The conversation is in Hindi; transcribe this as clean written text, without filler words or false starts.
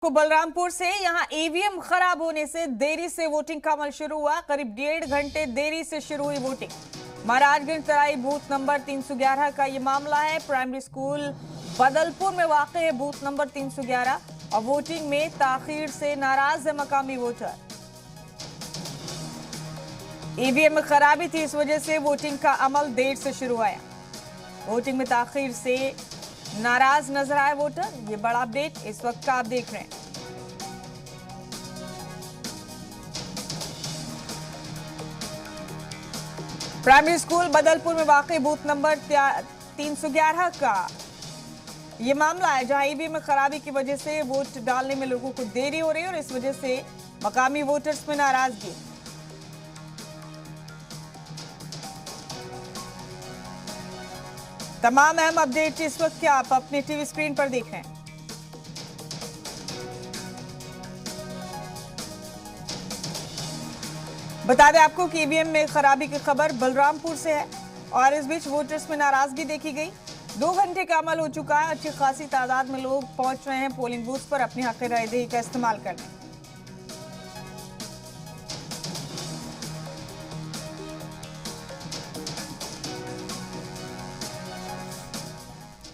को बलरामपुर से यहां ईवीएम खराब होने से देरी से वोटिंग का अमल शुरू हुआ। करीब 1.5 घंटे देरी से शुरू हुई वोटिंग। महाराजगंज तराई बूथ नंबर 311 का ये मामला है। प्राइमरी स्कूल बदलपुर में वाक़ है बूथ नंबर 311 और वोटिंग में ताखीर से नाराज है मकामी वोटर। ईवीएम में खराबी थी, इस वजह से वोटिंग का अमल देर से शुरू आया। वोटिंग में ताखीर से नाराज नजर आए वोटर। ये बड़ा अपडेट इस वक्त का आप देख रहे हैं। प्राइमरी स्कूल बदलपुर में वाक़ बूथ नंबर 311 का ये मामला है, जहां ईवीएम में खराबी की वजह से वोट डालने में लोगों को देरी हो रही है और इस वजह से मकामी वोटर्स में नाराजगी। तमाम अहम अपडेट इस वक्त क्या आप अपने टीवी स्क्रीन पर देख रहे हैं। बता दें आपको कि ईवीएम में खराबी की खबर बलरामपुर से है और इस बीच वोटर्स में नाराजगी देखी गई। 2 घंटे का अमल हो चुका है। अच्छी खासी तादाद में लोग पहुंच रहे हैं पोलिंग बूथ पर अपनी हक रायदही का इस्तेमाल करने।